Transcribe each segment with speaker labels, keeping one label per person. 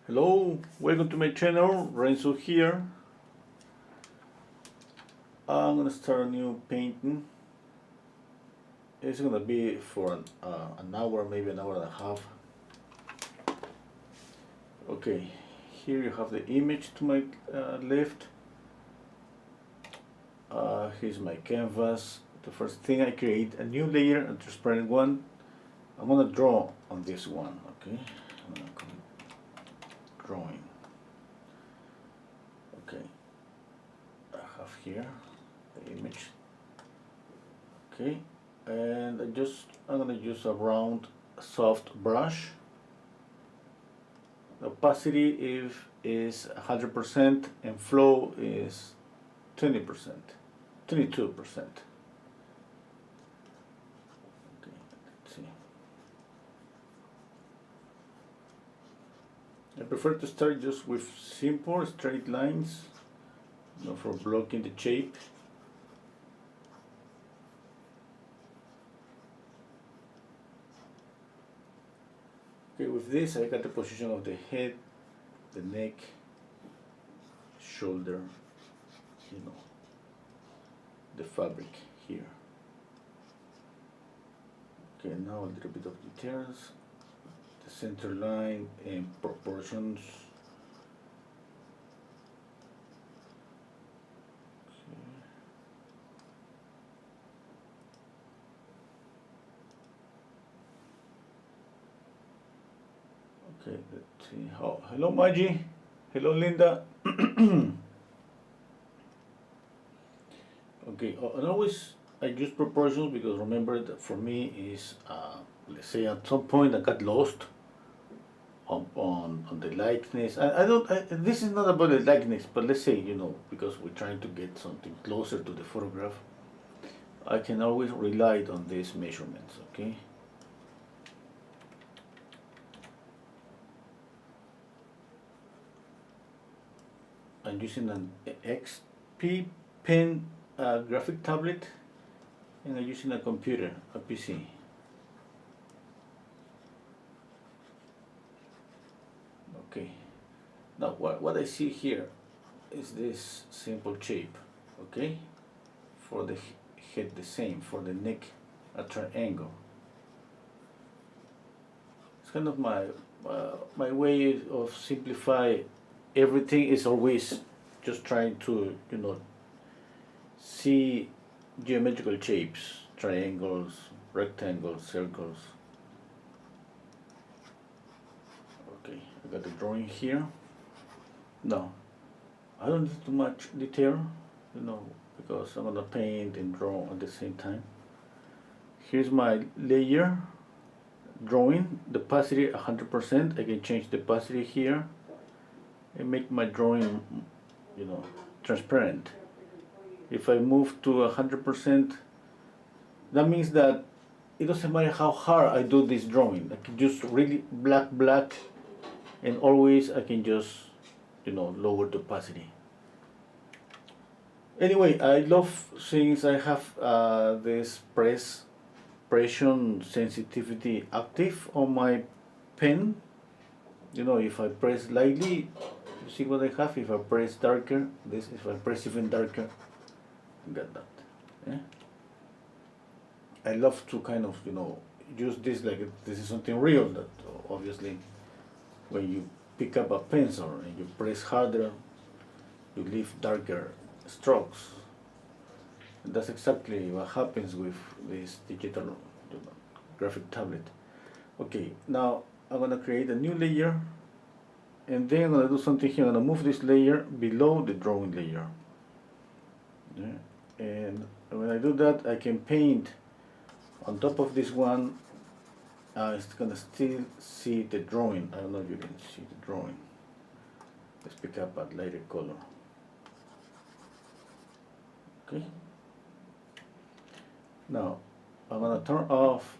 Speaker 1: Hello, welcome to my channel, Renzo here. I'm gonna start a new painting. It's gonna be for an hour, maybe an hour and a half. Okay, here you have the image to my left. Here's my canvas. The first thing, I create a new layer, a transparent one. I'm gonna draw on this one, okay? I'm gonna come drawing. Okay, I have here the image. Okay, and I'm gonna use a round soft brush. The opacity is 100% and flow is 20%, 22%. Okay, let's see. I prefer to start just with simple straight lines, for blocking the shape. Okay, with this I got the position of the head, the neck, shoulder, the fabric here. Okay, now a little bit of details, the center line and proportions. Okay, let's see. Oh, hello Maggie. Hello Linda. Okay, and always I use proportions because remember that for me is, let's say at some point I got lost on the likeness. This is not about the likeness, but let's say, because we're trying to get something closer to the photograph, I can always rely on these measurements, okay? I'm using an XP Pen graphic tablet, and I'm using a computer, a PC. Okay, now what I see here is this simple shape, okay? For the head the same, for the neck a triangle. It's kind of my way of simplify everything. Is always just trying to see geometrical shapes, triangles, rectangles, circles. Okay, I got the drawing here. Now I don't need too much detail, because I'm gonna paint and draw at the same time. Here's my layer drawing, the opacity 100%. I can change the opacity here and make my drawing, transparent. If I move to 100%, that means that it doesn't matter how hard I do this drawing. I can just really black, and always I can just, lower the opacity. Anyway, I love, since I have this pression sensitivity active on my pen. If I press lightly, you see what I have. If I press darker, if I press even darker, you got that. Yeah? I love to kind of, use this like this is something real, that obviously when you pick up a pencil and you press harder, you leave darker strokes. And that's exactly what happens with this digital graphic tablet. Okay, now I'm gonna create a new layer, and then I'm gonna do something here. I'm gonna move this layer below the drawing layer. Yeah. And when I do that, I can paint on top of this one. It's gonna still see the drawing. I don't know if you can see the drawing. Let's pick up a lighter color. Okay. Now I'm gonna turn off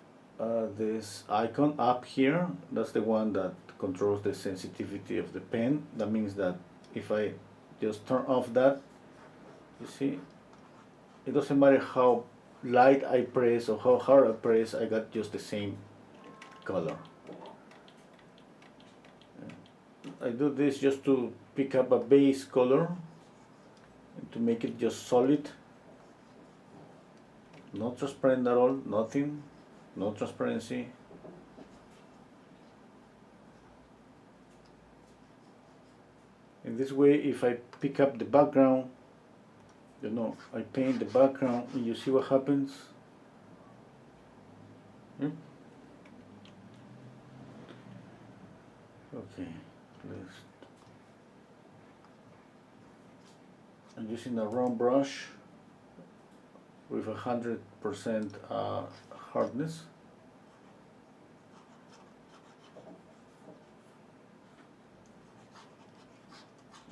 Speaker 1: this icon up here. That's the one that controls the sensitivity of the pen. That means that if I just turn off that, you see, it doesn't matter how light I press or how hard I press, I got just the same color. I do this just to pick up a base color and to make it just solid. Not transparent at all, nothing, no transparency. In this way, if I pick up the background, you know, I paint the background and you see what happens. Okay, I'm using a round brush with 100% hardness.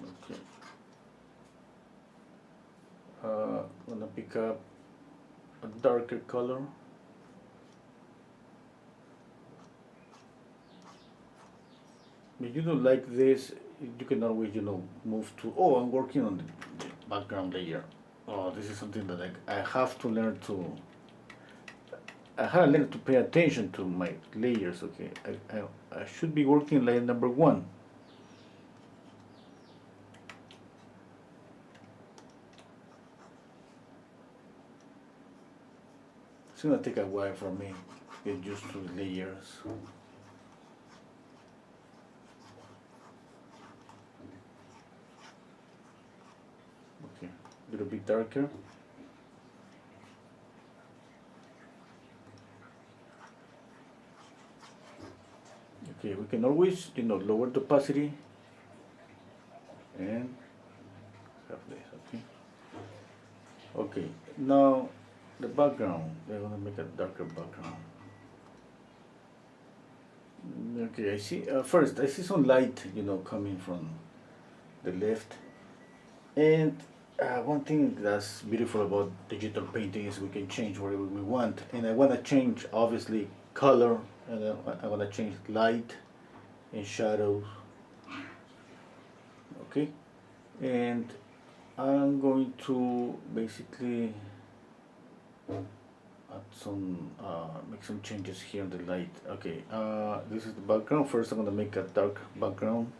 Speaker 1: Okay. I'm gonna pick up a darker color. If you don't like this, you can always, you know, move to, oh, I'm working on the background layer. Oh, this is something that I have to learn to, I have to learn to pay attention to my layers, okay? I should be working layer number 1. It's gonna take a while for me to get used to the layers. Okay, a little bit darker. Okay, we can always, you know, lower the opacity and have this, okay? Okay, now the background, we're gonna make a darker background. Okay, I see, first I see some light, you know, coming from the left. And one thing that's beautiful about digital painting is we can change whatever we want. And I want to change, obviously, color, and I want to change light and shadows. Okay, and I'm going to basically add some, make some changes here in the light. Okay, this is the background. First, I'm going to make a dark background.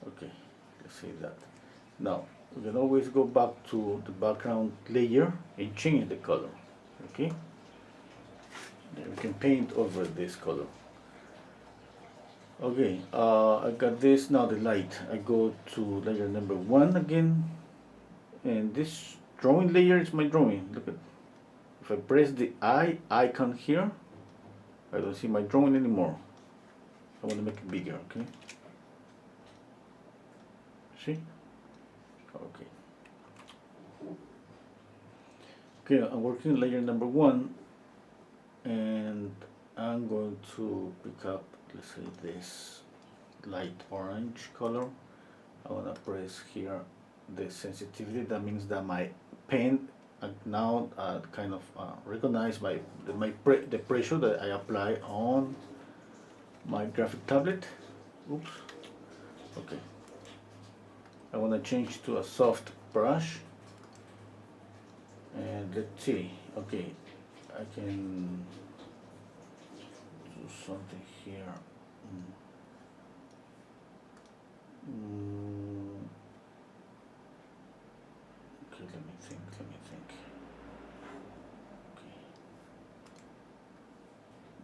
Speaker 1: Okay, let's see that. Now, we can always go back to the background layer and change the color, okay? Then we can paint over this color. Okay, I got this, now the light. I go to layer number 1 again, and this drawing layer is my drawing. Look at, if I press the eye icon here, I don't see my drawing anymore. I want to make it bigger, okay? See? Okay. Okay, I'm working layer number 1, and I'm going to pick up, let's say, this light orange color. I want to press here the sensitivity. That means that my pen now kind of recognized by the pressure that I apply on my graphic tablet. Oops. Okay. I want to change to a soft brush, and let's see. Okay, I can do something here. Okay, let me think. Okay.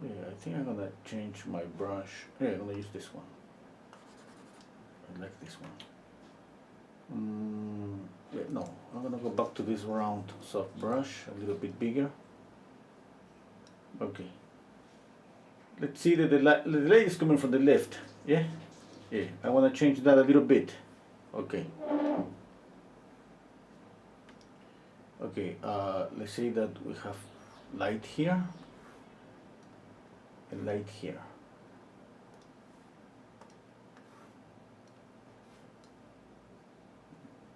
Speaker 1: Yeah, I think I'm gonna change my brush. Yeah, I'm gonna use this one. I like this one. Yeah, no, I'm gonna go back to this round soft brush, a little bit bigger. Okay. Let's see that the light is coming from the left. Yeah? Yeah, I want to change that a little bit. Okay. Okay, let's say that we have light here and light here.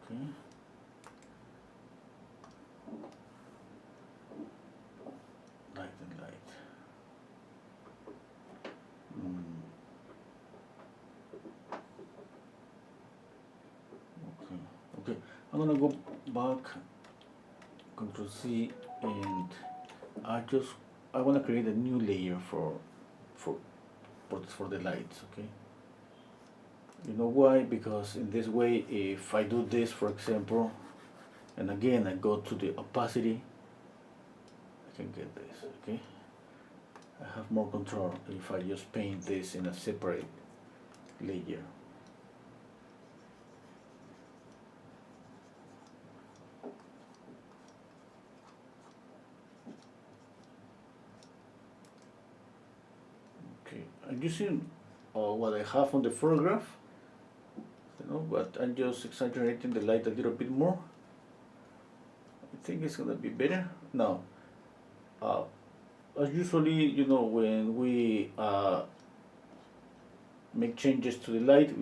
Speaker 1: Okay. Light and light. Okay, I'm gonna go back, Control C, and I want to create a new layer for the lights. Okay. You know why? Because in this way, if I do this, for example, and again I go to the opacity, I can get this. Okay. I have more control if I just paint this in a separate layer. Okay, I'm using what I have on the photograph, you know, but I'm just exaggerating the light a little bit more. I think it's gonna be better. Now, as usually, you know, when we make changes to the light,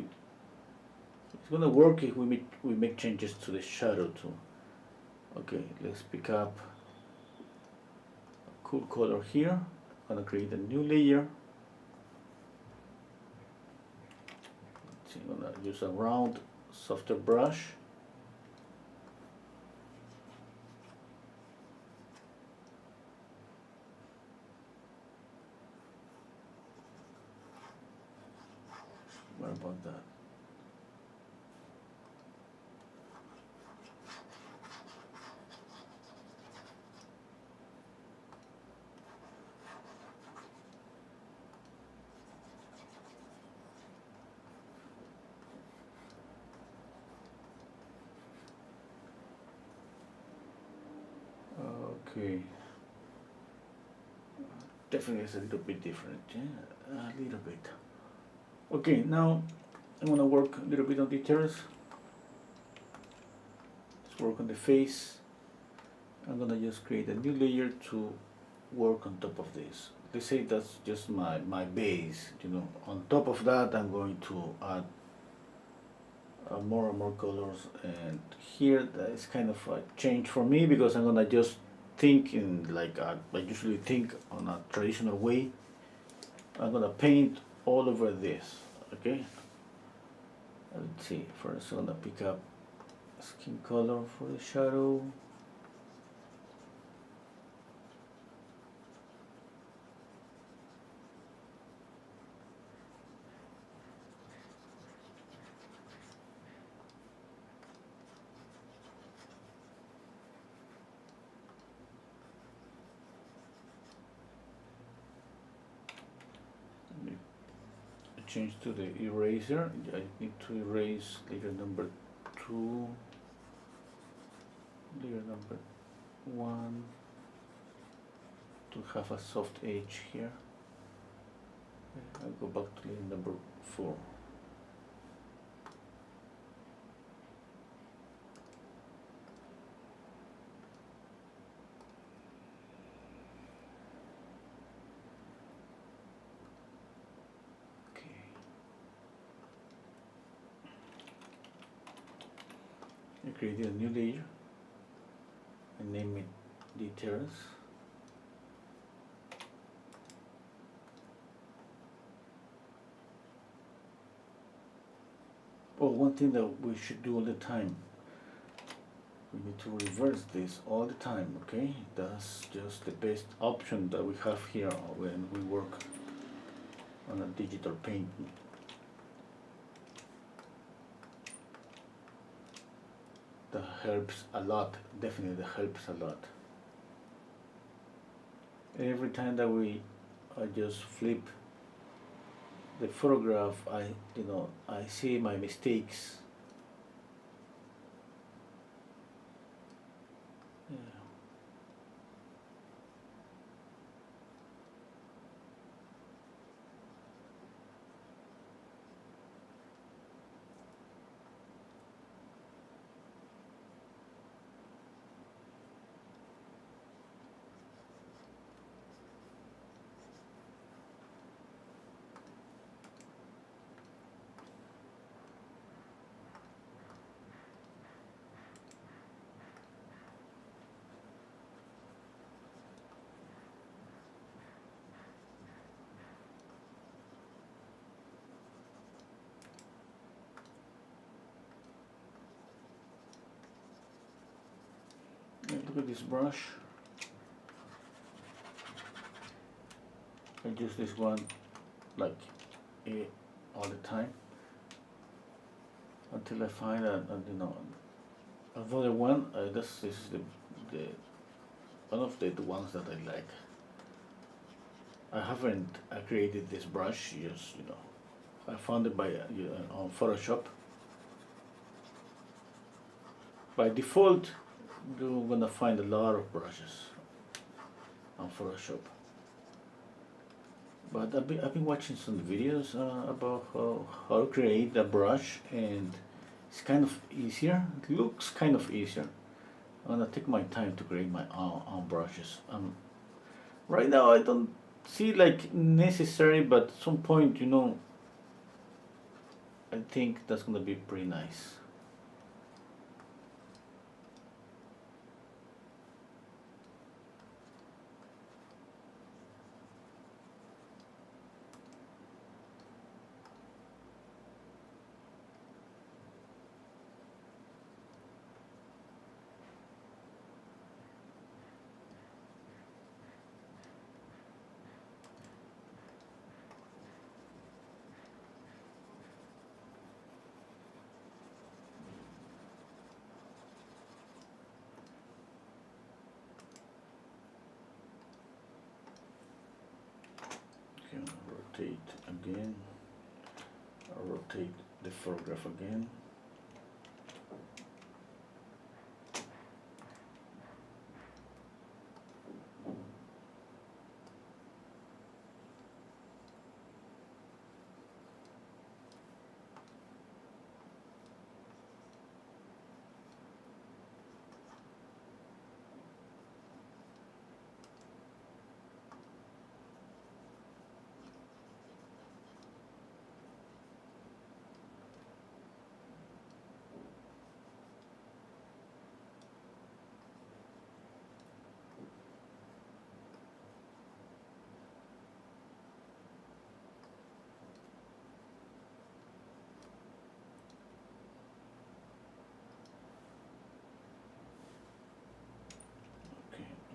Speaker 1: it's gonna work if we make changes to the shadow too. Okay, let's pick up a cool color here. I'm gonna create a new layer. So I'm gonna use a round, softer brush. What about that? Okay. Definitely it's a little bit different, yeah? A little bit. Okay, now I'm gonna work a little bit on details. Let's work on the face. I'm gonna just create a new layer to work on top of this. Let's say that's just my base, you know. On top of that, I'm going to add more and more colors, and here that is kind of a change for me because I'm gonna just think in like I usually think on a traditional way. I'm gonna paint all over this. Okay, let's see. First I'm gonna pick up skin color for the shadow. Change to the eraser. I need to erase layer number 2, layer number 1 to have a soft edge here. I'll go back to layer number 4. I created a new layer and name it details. Oh, one thing that we should do all the time, we need to reverse this all the time, okay? That's just the best option that we have here when we work on a digital painting. That helps a lot, definitely helps a lot. Every time that I just flip the photograph, I see my mistakes. Yeah. Look at this brush. I use this one like all the time until I find another one. This is the one of the ones that I like. I haven't created this brush, just I found it by on Photoshop. By default, you're gonna find a lot of brushes on Photoshop. But I've been watching some videos about how to create a brush, and it's kind of easier. It looks kind of easier. I'm gonna take my time to create my own brushes. Right now I don't see like necessary, but at some point, I think that's gonna be pretty nice. Okay, I'll rotate again. I'll rotate the photograph again.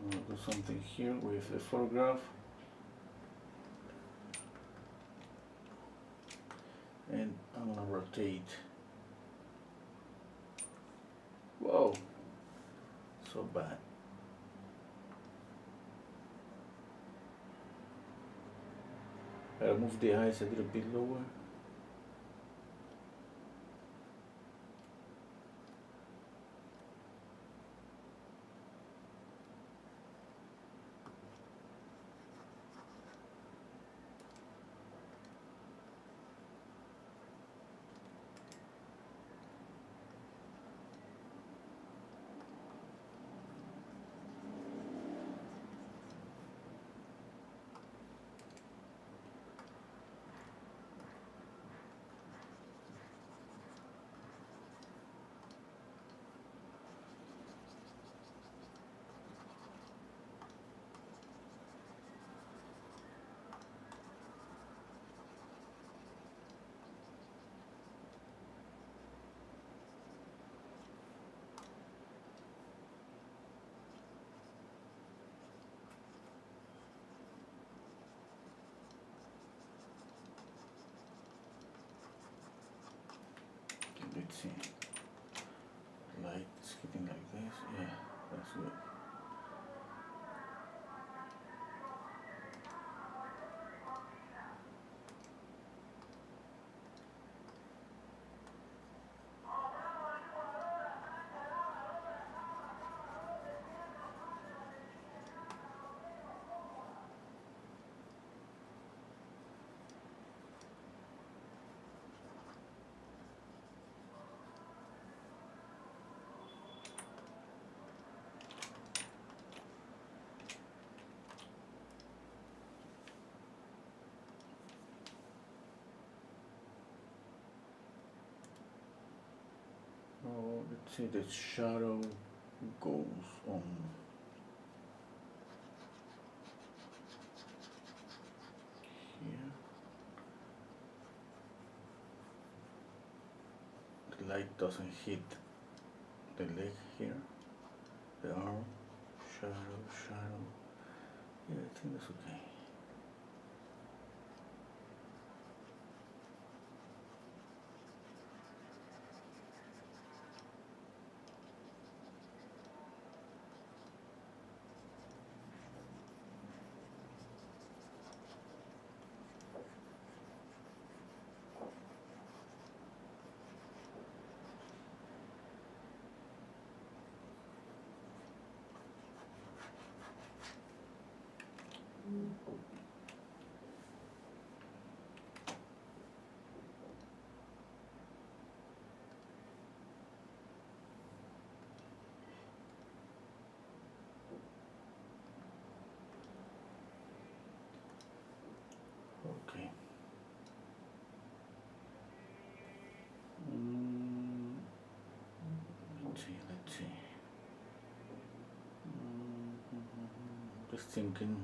Speaker 1: I'm gonna do something here with the photograph, and I'm gonna rotate. Whoa, so bad. I'll move the eyes a little bit lower. Let's see. Light is hitting like this. Yeah, that's good. Oh, let's see, the shadow goes on here. The light doesn't hit the leg here, the arm, shadow. Yeah, I think that's okay. Okay. Mm, let's see, let's see. Just thinking.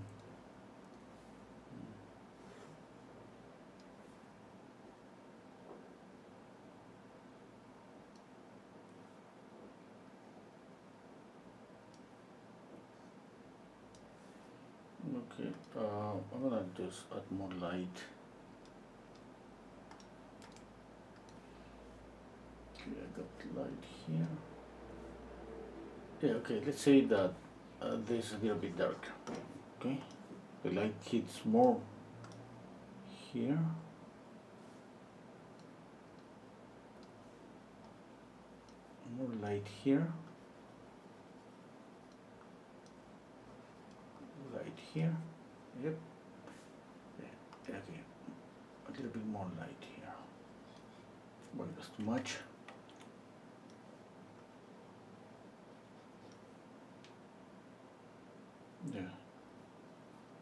Speaker 1: Okay, I'm gonna just add more light. Okay, I got light here. Yeah, okay, let's say that this is a little bit dark. Okay, the light hits more here. More light here. Light here. Yep. Yeah, okay, a little bit more light here. Well, that's too much. Yeah.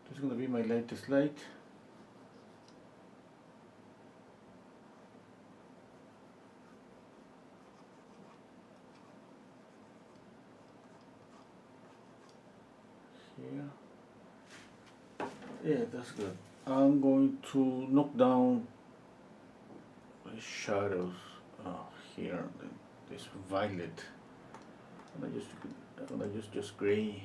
Speaker 1: This is gonna be my lightest light. Here. Yeah, that's good. I'm going to knock down the shadows here, this violet. And I just gray.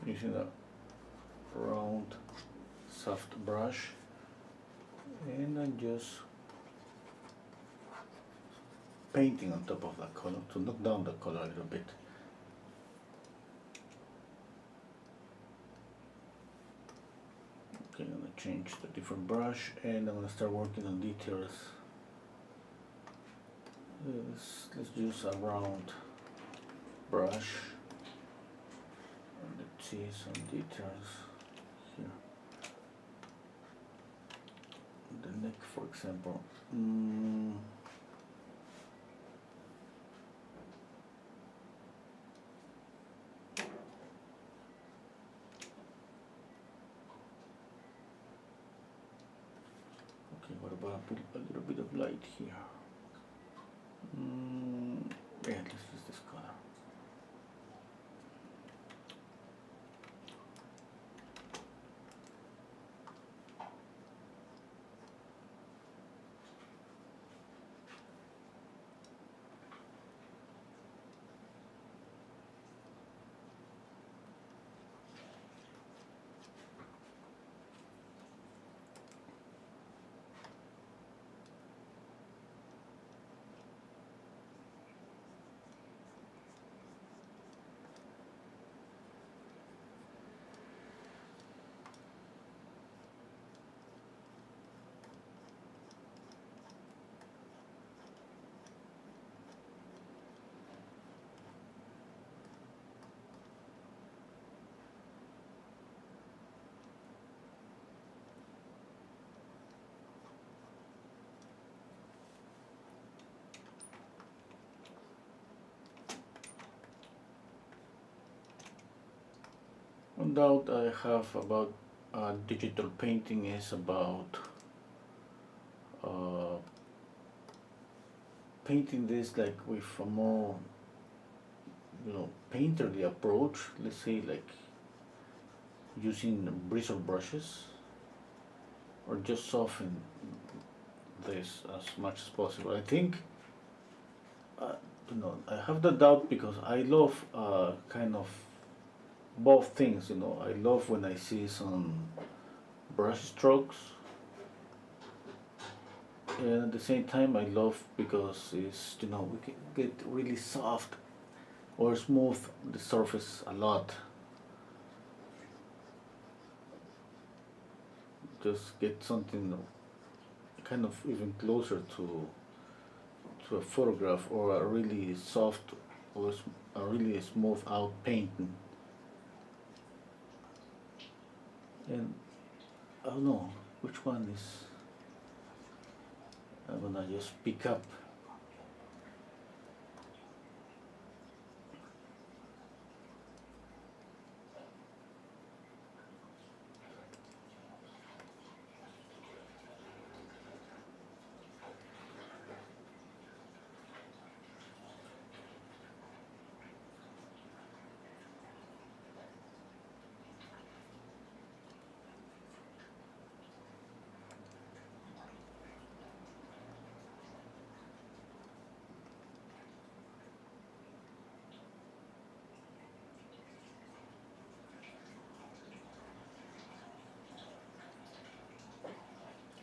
Speaker 1: Using a round soft brush, and I'm just painting on top of that color to knock down the color a little bit. Okay, I'm gonna change the different brush, and I'm gonna start working on details. Let's use a round brush. Let's see some details here. The neck, for example. Okay, what about a little bit of light here? Yeah, let's use this color. One doubt I have about digital painting is about uh, painting this like with a more, painterly approach. Let's say like using bristle brushes, or just soften this as much as possible. I think, I have the doubt because I love kind of both things. I love when I see some brush strokes, and at the same time I love because it's, we can get really soft or smooth the surface a lot. just get something kind of even closer to a photograph, or a really soft or a really smooth out painting. And I don't know which one is I'm gonna just pick up.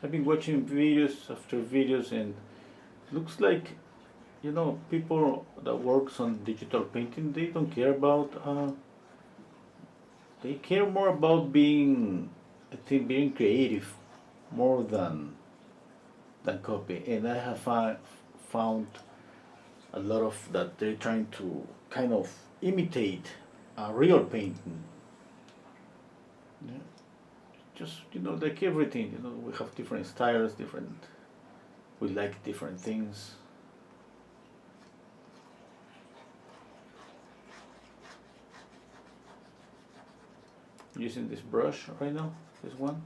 Speaker 1: I've been watching videos after videos, and looks like, people that works on digital painting, they don't care about they care more about being, I think, being creative more than copy. And I have found a lot of that they're trying to kind of imitate a real painting. Yeah. Just, like everything, we have different styles, we like different things. Using this brush right now, this one.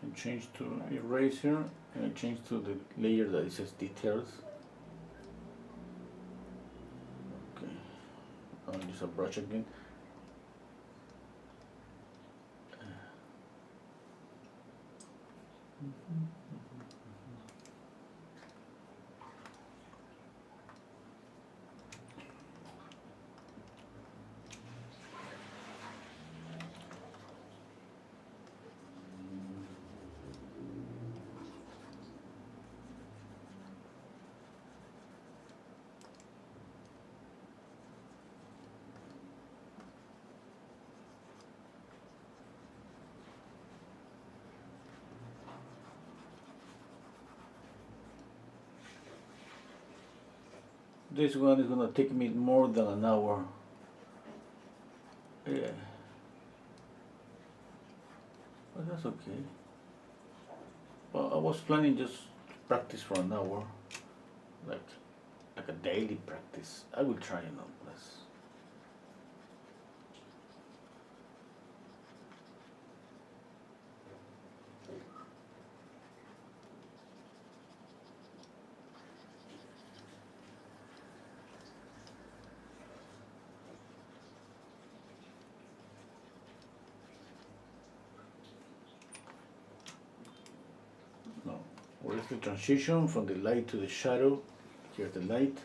Speaker 1: And change to eraser, and change to the layer that it says details. Okay, I'll use a brush again. This one is gonna take me more than an hour. Yeah, but that's okay. Well, I was planning just to practice for an hour, like a daily practice. I will try, less. No, where's the transition from the light to the shadow? Here's the light.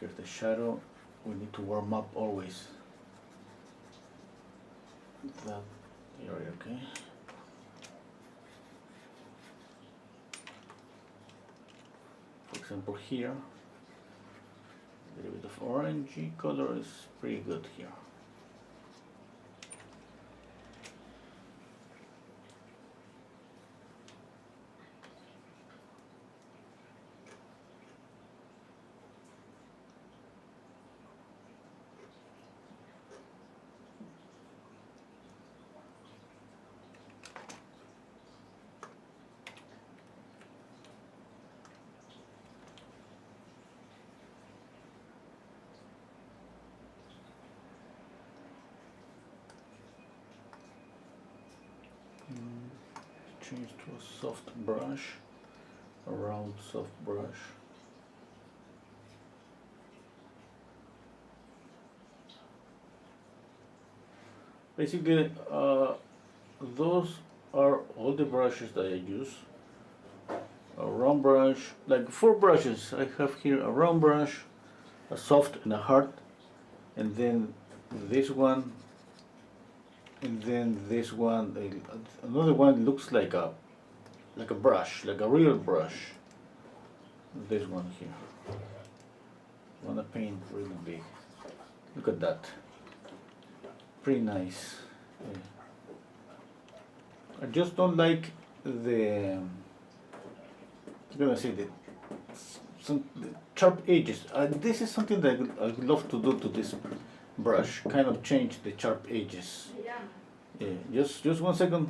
Speaker 1: Here's the shadow. We need to warm up always. That area, okay. For example, here, a little bit of orangey color is pretty good here. change to a soft brush, a round soft brush. Basically, those are all the brushes that I use. A round brush, like 4 brushes. I have here a round brush, a soft and a hard, and then this one, and then this one. Another one looks like a brush, like a real brush. This one here. I wanna paint really big. Look at that. Pretty nice. Yeah. I just don't like the. I'm gonna say the sharp edges. This is something that I would love to do to this brush. Kind of change the sharp edges. Yeah. Just 1 second.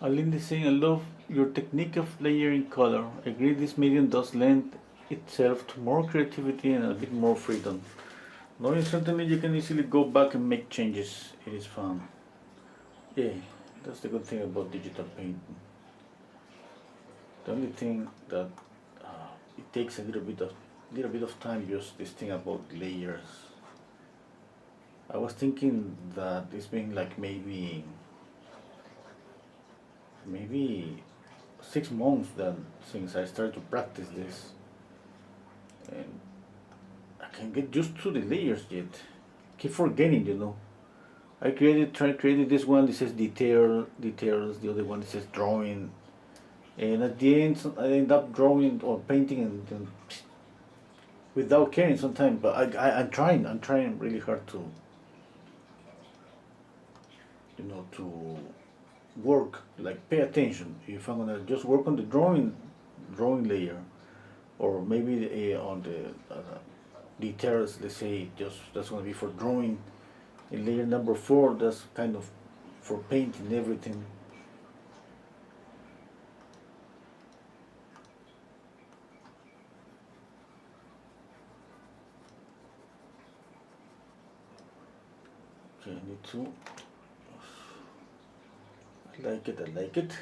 Speaker 1: Aline is saying, I love your technique of layering color. I agree this medium does lend itself to more creativity and a bit more freedom. Knowing certainly you can easily go back and make changes. It is fun. Yeah, that's the good thing about digital painting. The only thing that it takes a little bit of time, just this thing about layers. I was thinking that it's been like maybe 6 months then since I started to practice this, and I can't get used to the layers yet. Keep forgetting. I created this one. This says details. The other one says drawing, and at the end I end up drawing or painting and without caring sometimes. But I'm trying really hard to to work, like pay attention. If I'm gonna just work on the drawing layer, or maybe on the details, let's say, just that's gonna be for drawing. In layer number 4, that's kind of for painting everything. Okay, I need to. I like it.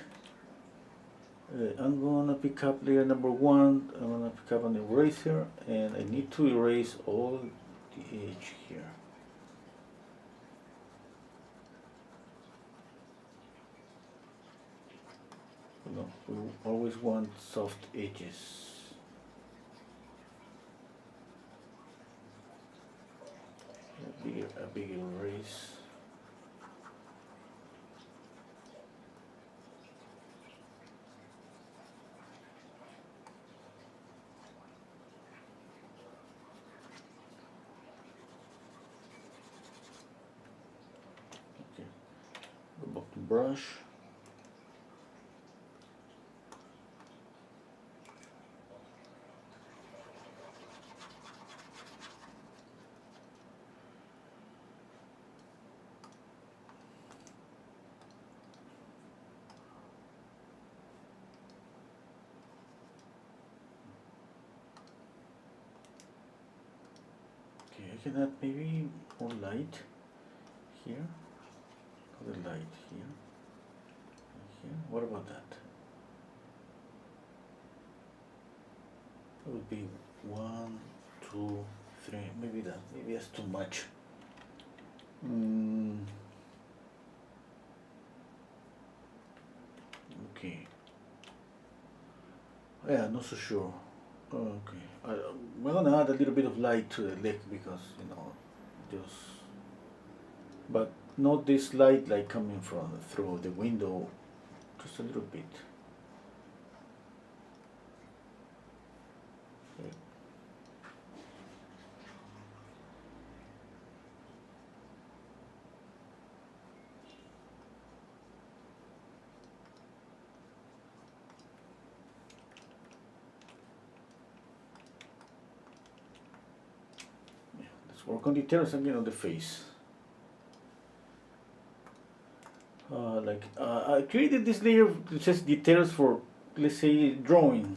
Speaker 1: I'm gonna pick up layer number 1. I'm gonna pick up an eraser, and I need to erase all the edge here. We always want soft edges. A big erase. Okay, go back to brush. Okay, I can add maybe more light here. the light here. Here. What about that? It would be 1, 2, 3. Maybe that's too much. Okay. Yeah, not so sure. Okay. We're gonna add a little bit of light to the leg because just, but not this light like coming from through the window, just a little bit. Okay. Yeah, let's work on details again on the face. I created this layer that says details for, let's say, drawing,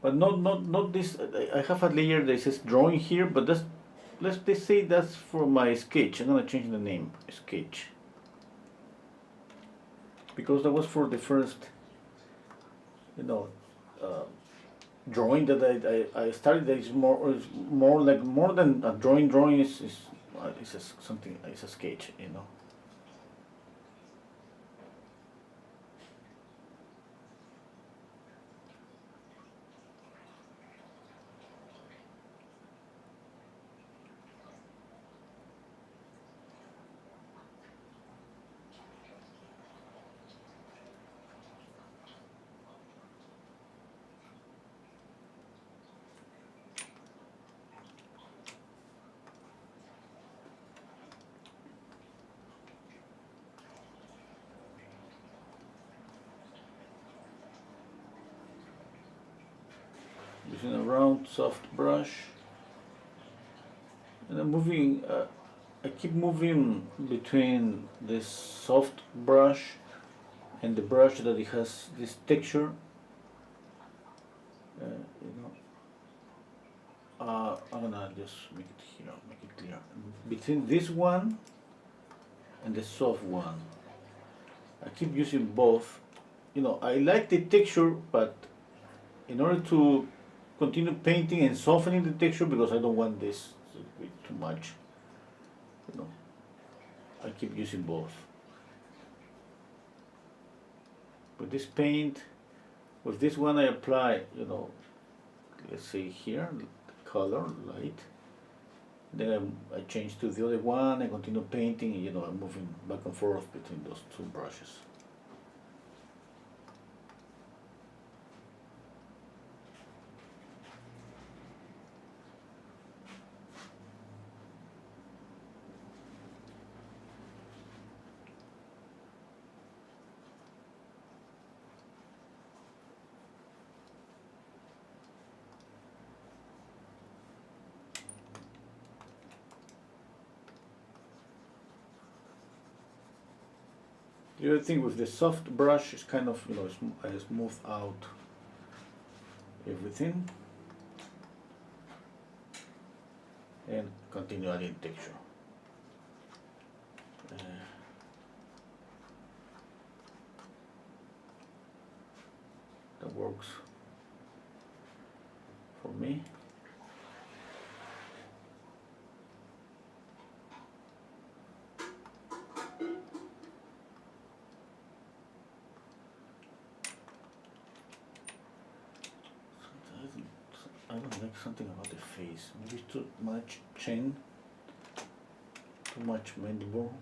Speaker 1: but not this. I have a layer that says drawing here, but let's say that's for my sketch. I'm gonna change the name, sketch, because that was for the first, uh, drawing that I started. That is more than a drawing. Drawing is something. It's a sketch, Using a round soft brush, and I'm moving. I keep moving between this soft brush and the brush that it has this texture. I'm gonna just make it here, make it clear. Between this one and the soft one, I keep using both. I like the texture, but in order to continue painting and softening the texture, because I don't want this to be too much, I keep using both. With this paint, with this one I apply, let's say here, color, light. Then I change to the other one, I continue painting, I'm moving back and forth between those two brushes. The other thing with the soft brush is kind of, I smooth out everything and continue adding texture. That works for me. I don't like something about the face. Maybe too much chin, too much mandible.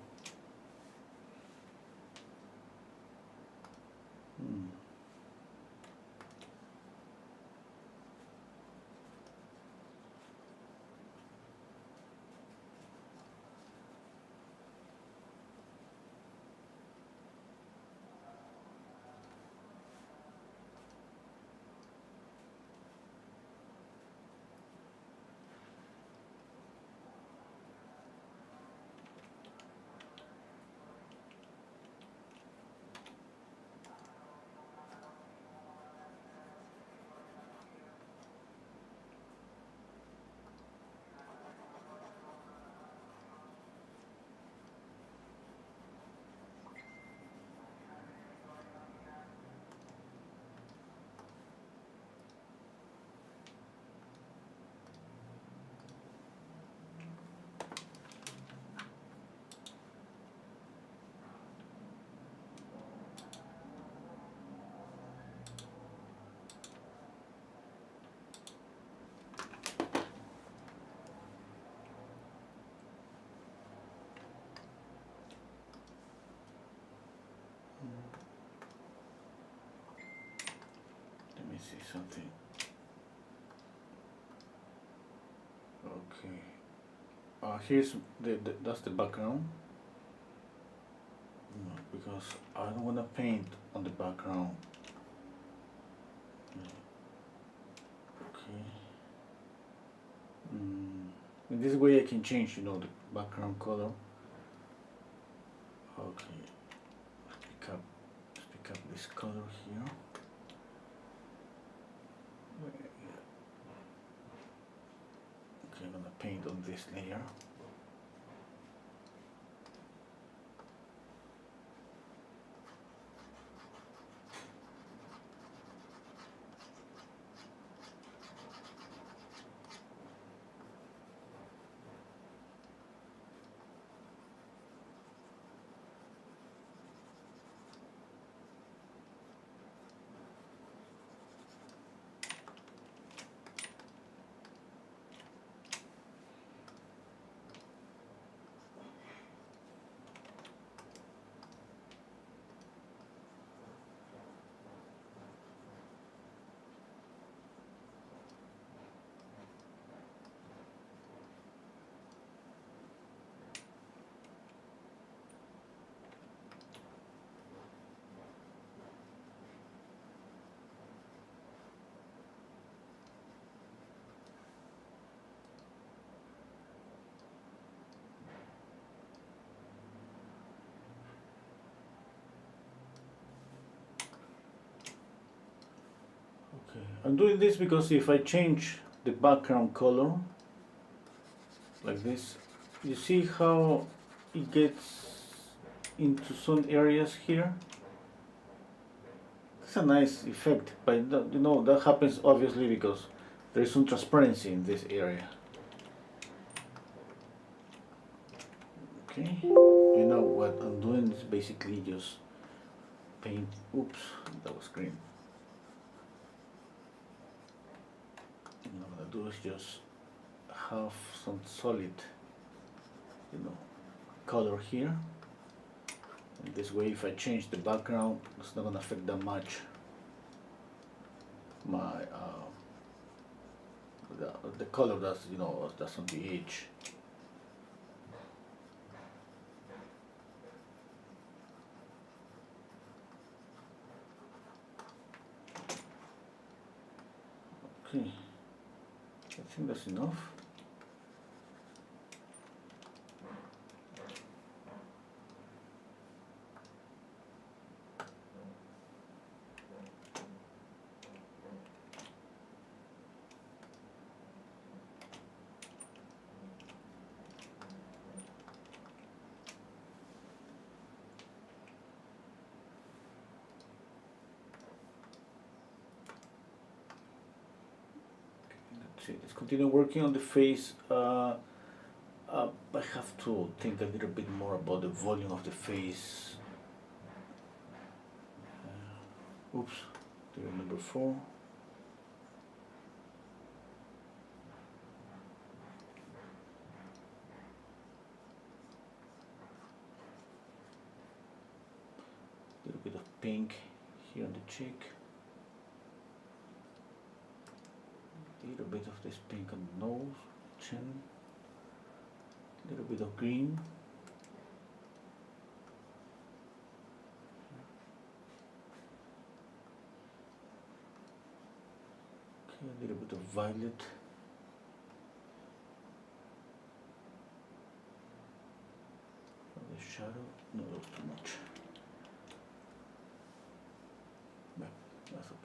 Speaker 1: see something. Okay. Here's that's the background. No, because I don't want to paint on the background. Okay. In this way I can change, you know, the background color. Okay. Let's pick up this color here. Okay, I'm gonna paint on this layer. Okay, I'm doing this because if I change the background color like this, you see how it gets into some areas here? It's a nice effect, but you know that happens obviously because there is some transparency in this area. Okay, you know what I'm doing is basically just paint. Oops, that was green. What I'm gonna do is just have some solid, you know, color here. And this way, if I change the background, it's not gonna affect that much my the color that's, you know, that's on the edge. Okay, I think that's enough. Let's continue working on the face. I have to think a little bit more about the volume of the face. Oops, layer number 4. A little bit of pink here on the cheek. A little bit of this pink on the nose, chin. A little bit of green. Okay, a little bit of violet. For the shadow, no, that was too much. But that's okay.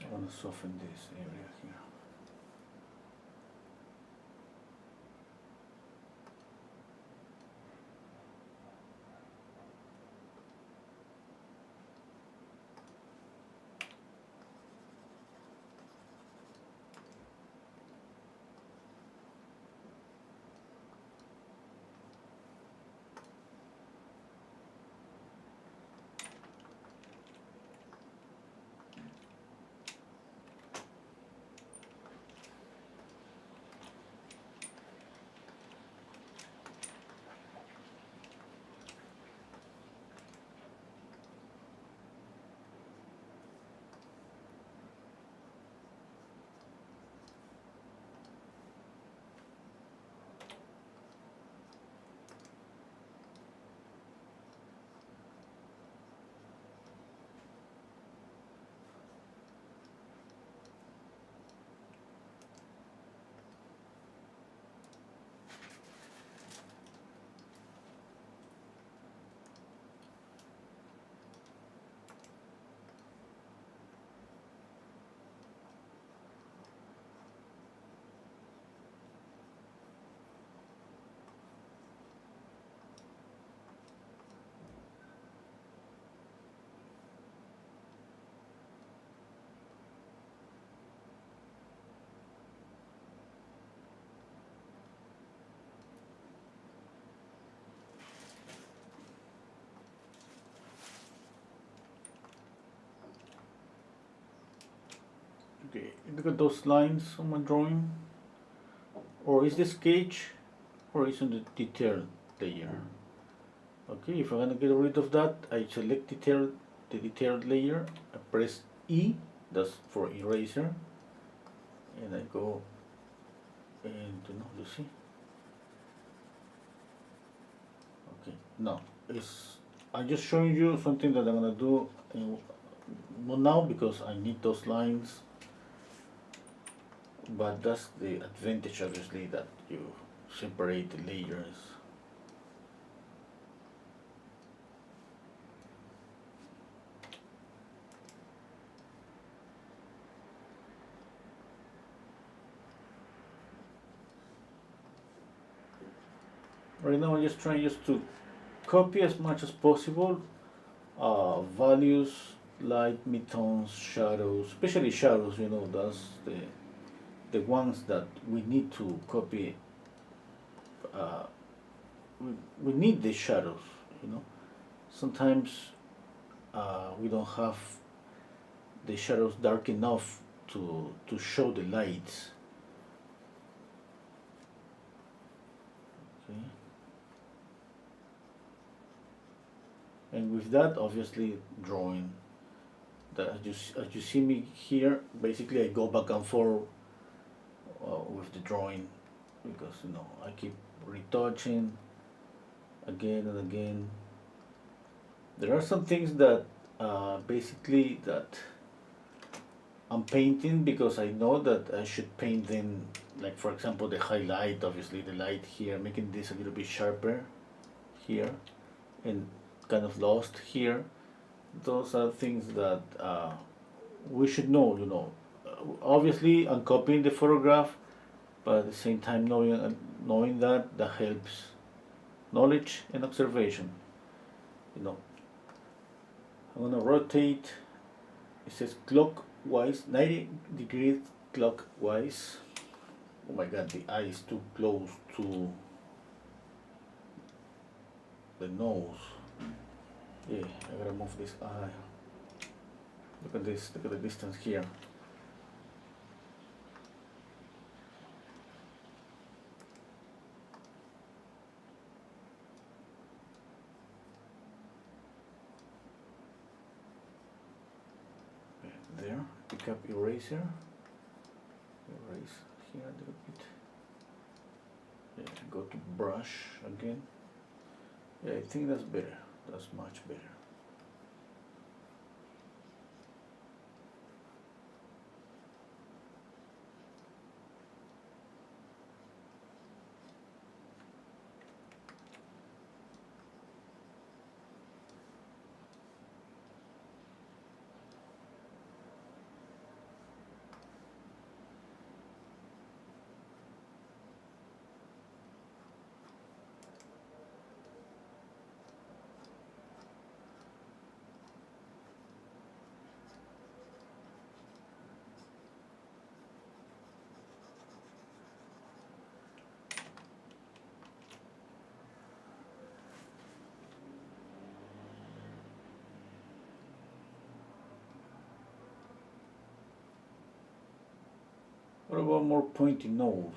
Speaker 1: I want to soften this area here. look at those lines on my drawing, or is this sketch, or is on the detail layer. Okay, if I want to get rid of that, I select the detailed layer, I press E, that's for eraser, and I go and you see. Okay, now I'm just showing you something that I'm gonna do not now because I need those lines, but that's the advantage obviously that you separate the layers. Right now I'm just trying to copy as much as possible values, light, midtones, shadows, especially shadows, that's the ones that we need to copy. Uh, we need the shadows, Sometimes we don't have the shadows dark enough to show the lights. Okay. And with that, obviously, drawing. That as you see me here, basically I go back and forth with the drawing because I keep retouching again and again. There are some things that basically that I'm painting because I know that I should paint them, like for example the highlight, obviously the light here, making this a little bit sharper here and kind of lost here. Those are things that we should know. Obviously I'm copying the photograph, but at the same time knowing that helps knowledge and observation. I'm gonna rotate. It says clockwise, 90 degrees clockwise. Oh my god, the eye is too close to the nose. Yeah, I gotta move this eye. Look at this, look at the distance here. There, pick up eraser, erase here a little bit. Yeah, go to brush again. Yeah, I think that's better. That's much better. What about more pointy nose?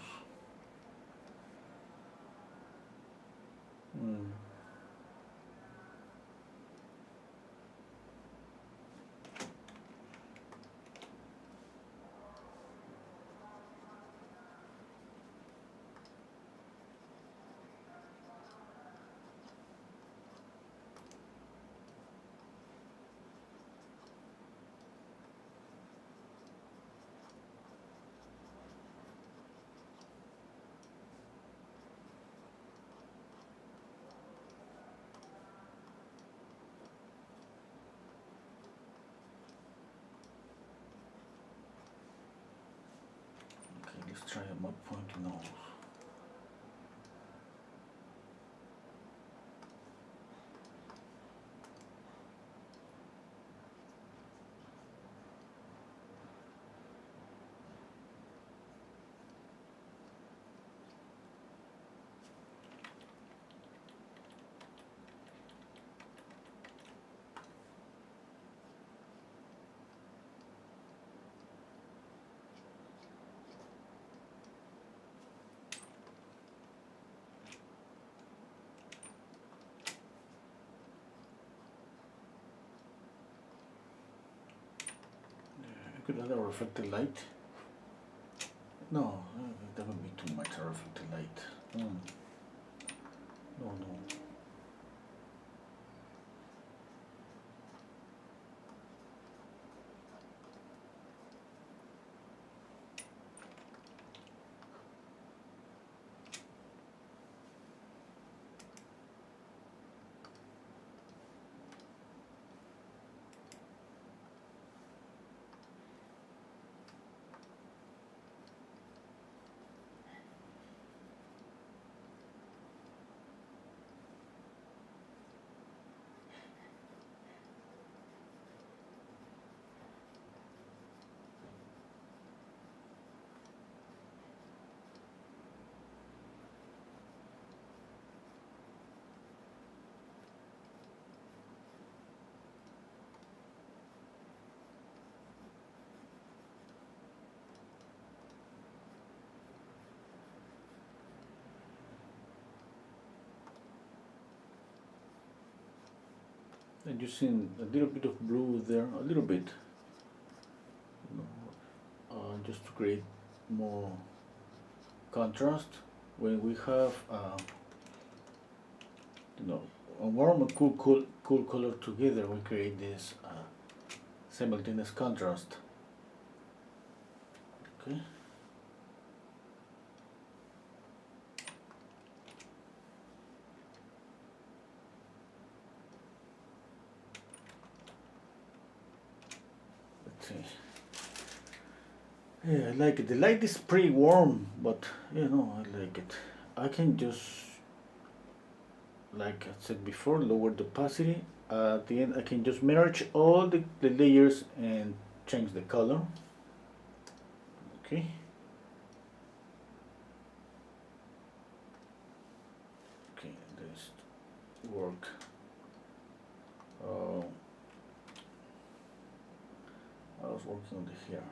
Speaker 1: Okay, let's try a more pointy nose. another reflected light. No, that would be too much reflected light. No, no. And using a little bit of blue there, a little bit, you know, just to create more contrast. When we have, you know, a warm and cool color together, we create this simultaneous contrast. Okay. Let's see. Yeah, I like it. The light is pretty warm, but you know, I like it. I can just, like I said before, lower the opacity. At the end, I can just merge all the layers and change the color. Okay. Okay, this work. I was working on the hair.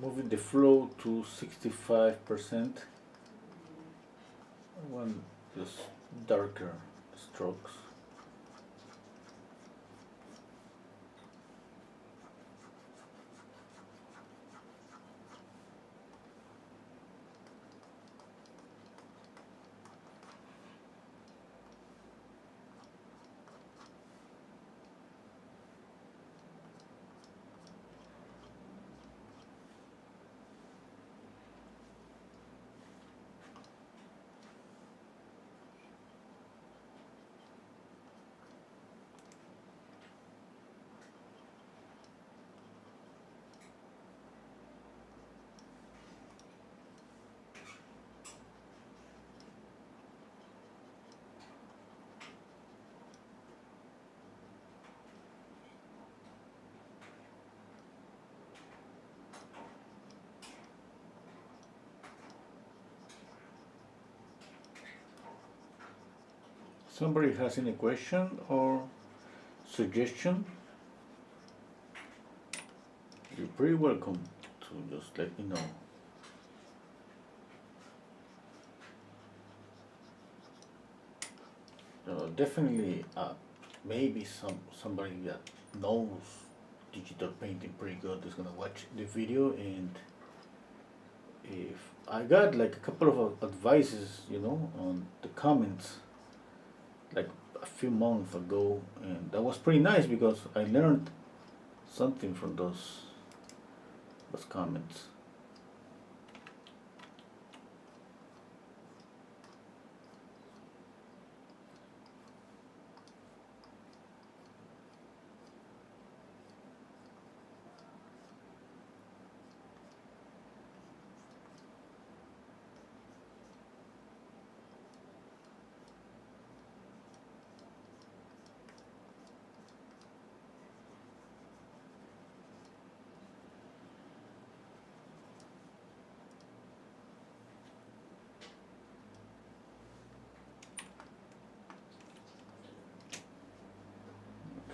Speaker 1: Moving the flow to 65%. I want just darker strokes. Somebody has any question or suggestion? You're pretty welcome to just let me know. Definitely, maybe somebody that knows digital painting pretty good is gonna watch the video, and if I got like a couple of advices, you know, on the comments, like a few months ago, and that was pretty nice because I learned something from those comments.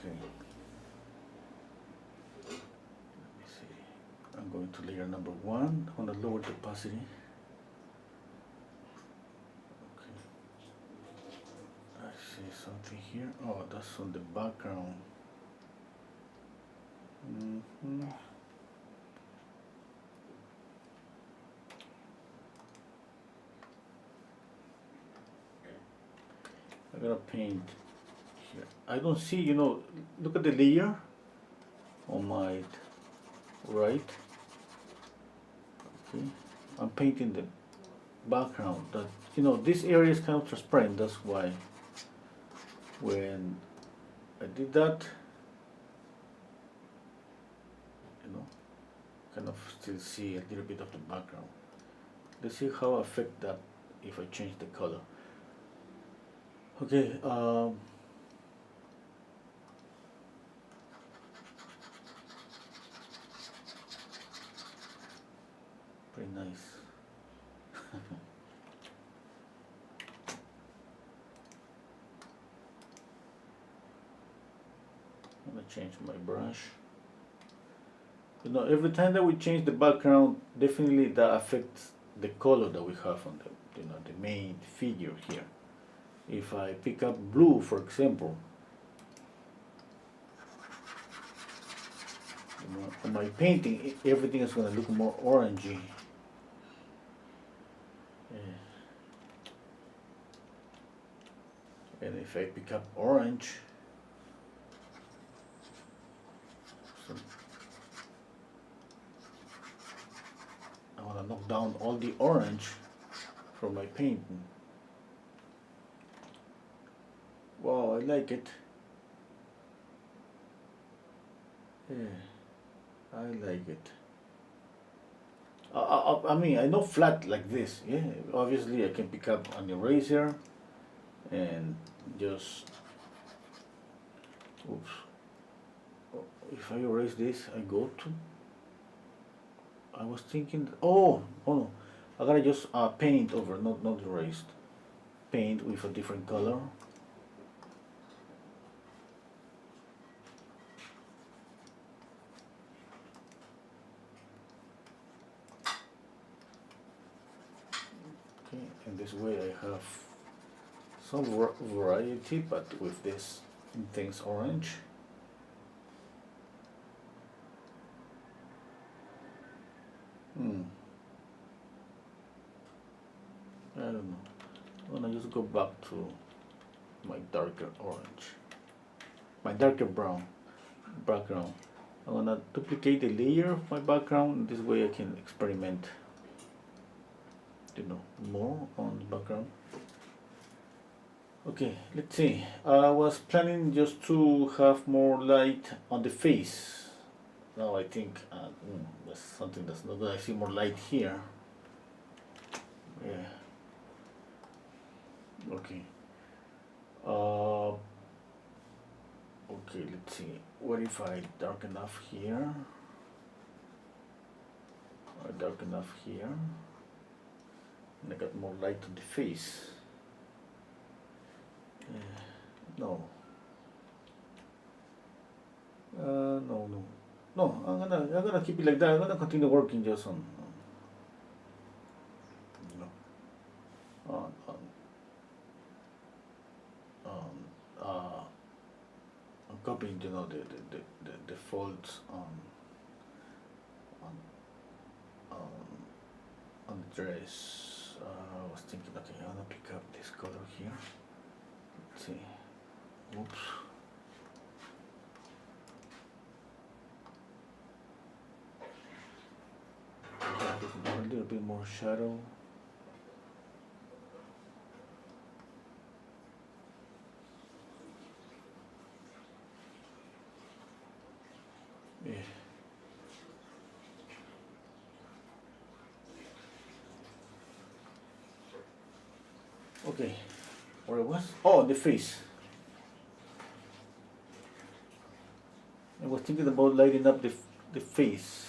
Speaker 1: Okay. Let me see. I'm going to layer number 1 on the lower opacity. Okay. I see something here. Oh, that's on the background. I'm gonna paint here. I don't see, look at the layer on my right. Okay, I'm painting the background. That this area is kind of transparent. That's why when I did that, kind of still see a little bit of the background. Let's see how affect that if I change the color. Okay. Pretty nice. I'm gonna change my brush. Every time that we change the background, definitely that affects the color that we have on the main figure here. If I pick up blue, for example, on my painting, everything is going to look more orangey. And if I pick up orange, so I want to knock down all the orange from my painting. Wow, I like it. Yeah, I like it. I mean, I know flat like this. Yeah, obviously I can pick up an eraser and just, oops. If I erase this, I go to. I was thinking, oh no, I gotta just paint over, not erased. Paint with a different color. Okay, and this way I have some variety, but with this intense orange. I don't know. I'm gonna just go back to my darker orange, my darker brown background. I'm gonna duplicate the layer of my background. This way I can experiment, more on the background. Okay, let's see. I was planning just to have more light on the face. Now I think that's something that's not good. I see more light here. Yeah. Okay. Okay, let's see. What if I darken enough here? Or dark enough here? And I got more light on the face. No. No. I'm gonna keep it like that. I'm gonna continue working just on on on uh, on copying the folds on on the dress. I was thinking, okay, I'm gonna pick up this color here. let's see. Oops. A little bit more shadow. Yeah. Okay, where it was? Oh, the face. I was thinking about lighting up the face.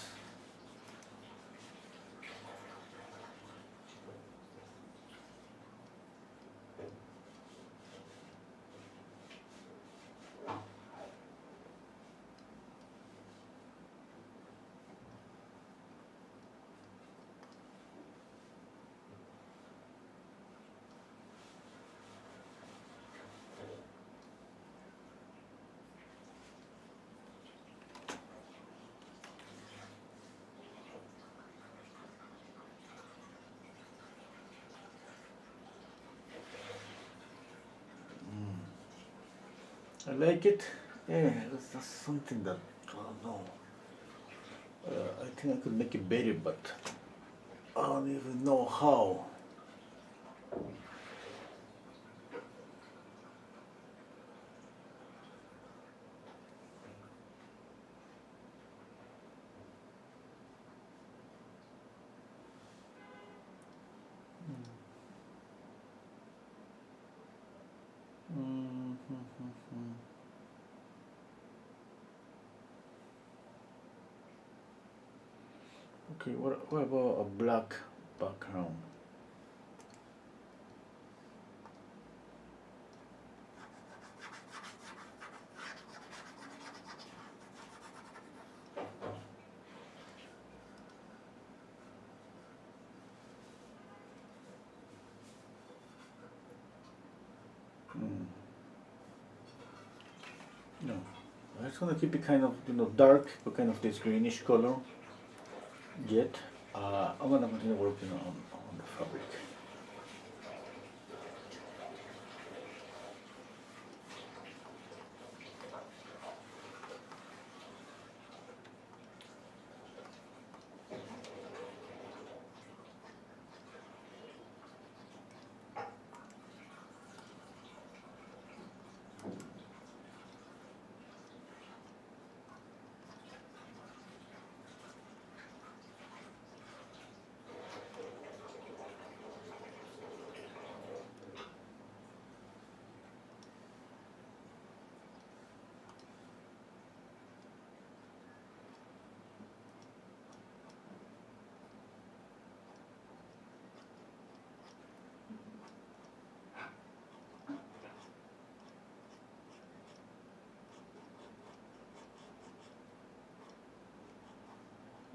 Speaker 1: I like it. Yeah, that's something that I don't know. I think I could make it better, but I don't even know how. Mm-hmm. Okay, what about a black background? Mm. No, I just want to keep it kind of dark, but kind of this greenish color. Yet, I'm gonna continue working on the fabric.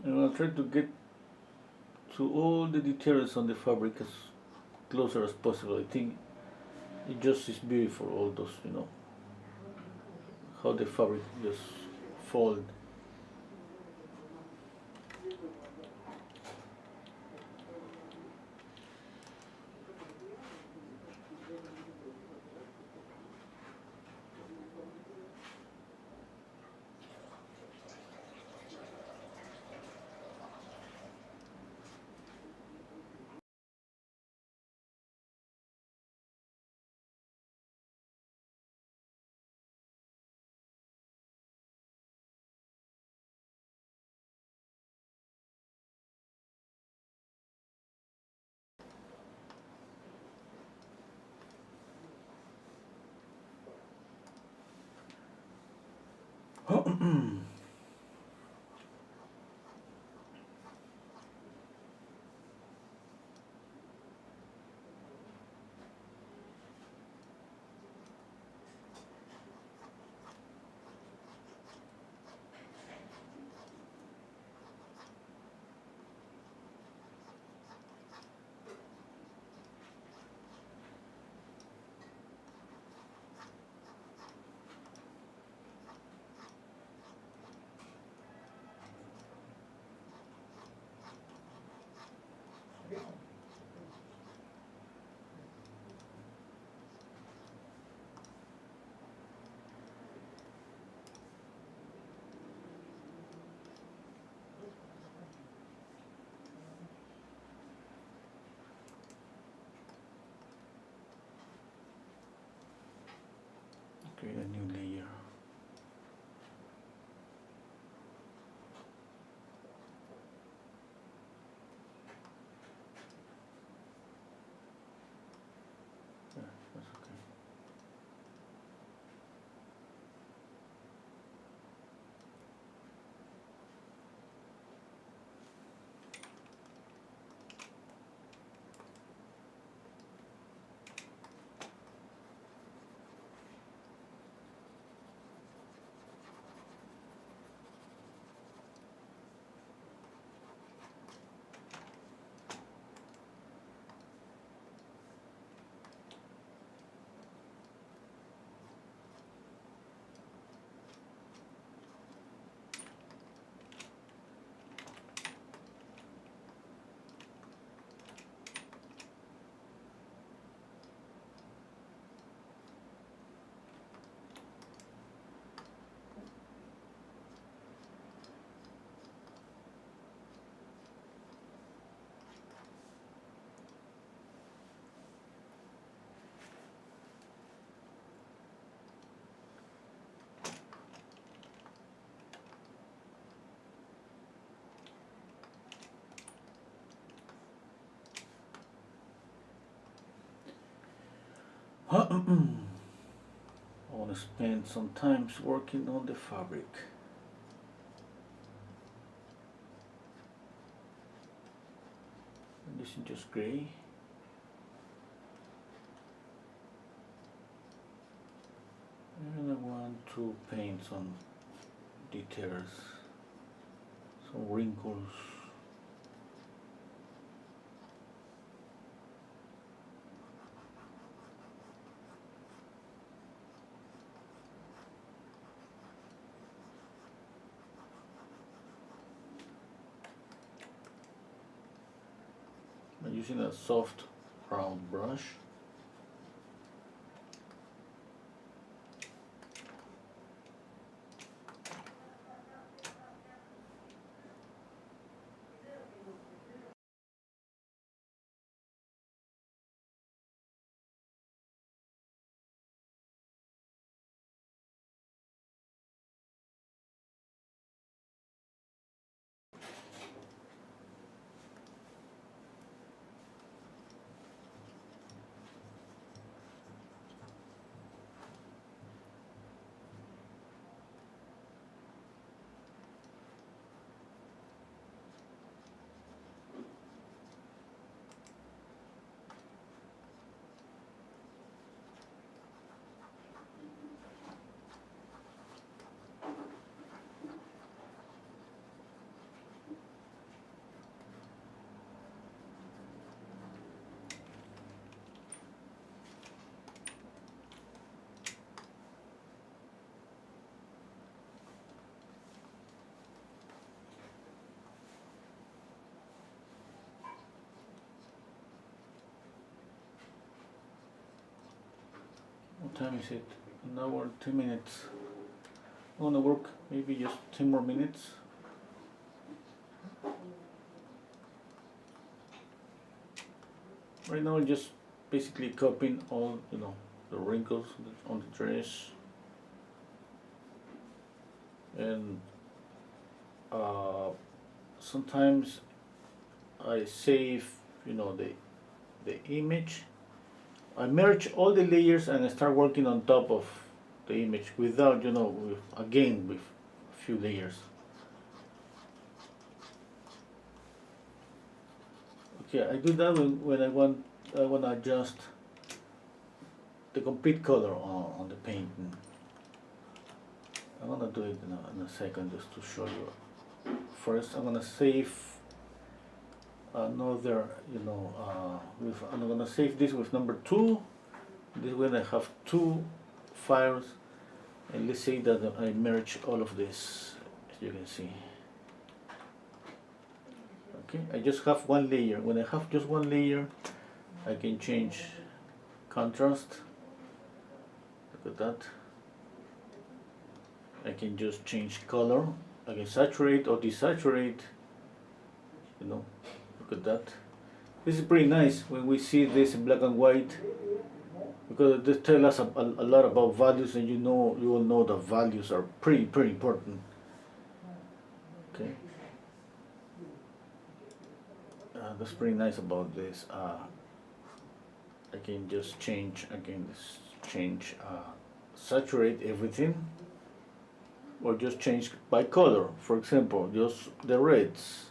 Speaker 1: And I'll try to get to all the details on the fabric as closer as possible. I think it just is beautiful, all those, how the fabric just fold. I want to spend some time working on the fabric. This is just gray. And I want to paint some details, some wrinkles. I'm using a soft round brush. What time is it? An hour, 10 minutes. I'm gonna work maybe just 10 more minutes. Right now I'm just basically copying all, the wrinkles on the dress. And sometimes I save, the image. I merge all the layers and I start working on top of the image without, with a few layers. Okay, I do that when I want to adjust the complete color on the painting. I'm gonna do it in a second just to show you. First, I'm gonna save another, I'm gonna save this with number 2. This way I have 2 files, and let's say that I merge all of this, as you can see. Okay, I just have one layer. When I have just one layer, I can change contrast. Look at that. I can just change color. I can saturate or desaturate. Look at that. This is pretty nice when we see this in black and white, because this tells us a lot about values, and you will know the values are pretty important. Okay. That's pretty nice about this. I can just change again. Saturate everything, or just change by color. For example, just the reds.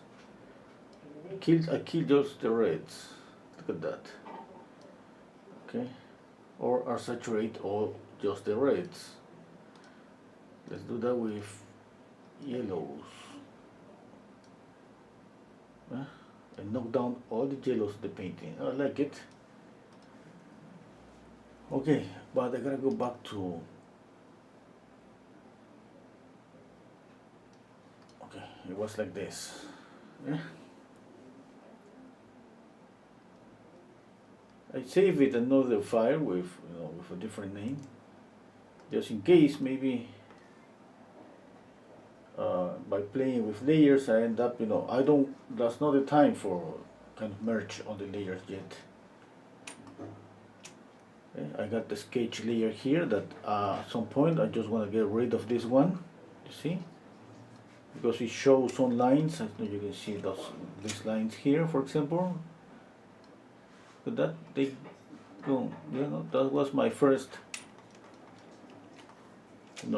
Speaker 1: I kill just the reds. Look at that. Okay, or saturate all just the reds. Let's do that with yellows. And knock down all the yellows of the painting. I like it. Okay, but I gotta go back to. Okay, it was like this. Yeah. I save it another file with a different name, just in case maybe by playing with layers I end up that's not the time for kind of merge on the layers yet. Okay, I got the sketch layer here that at some point I just want to get rid of this one, you see, because it shows some lines. I know you can see these lines here, for example. But that go. That was my first,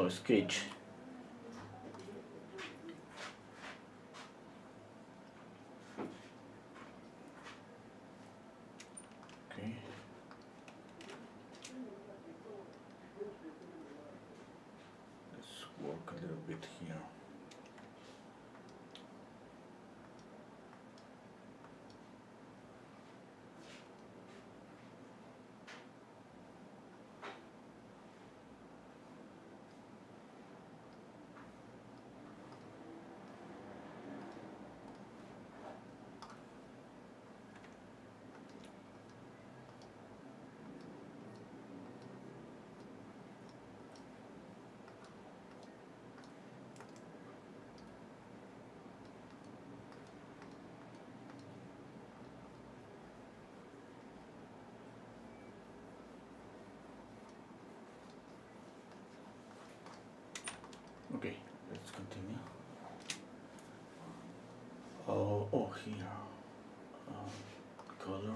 Speaker 1: sketch. Okay. Let's work a little bit here. Okay, let's continue. Oh, here, color.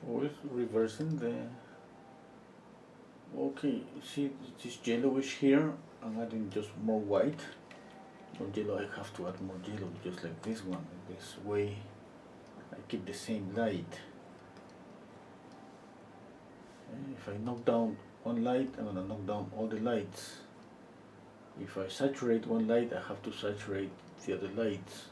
Speaker 1: Always reversing the. Okay, see this yellowish here. I'm adding just more white. More yellow. I have to add more yellow, just like this one. This way, I keep the same light. And if I knock down one light, I'm gonna knock down all the lights. If I saturate one light, I have to saturate the other lights.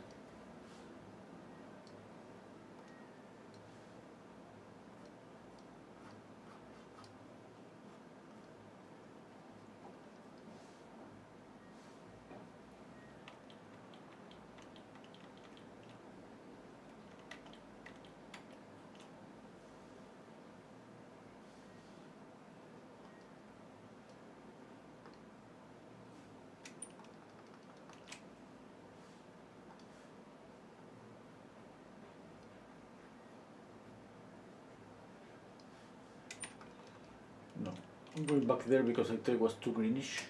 Speaker 1: No, I'm going back there because I thought it was too greenish.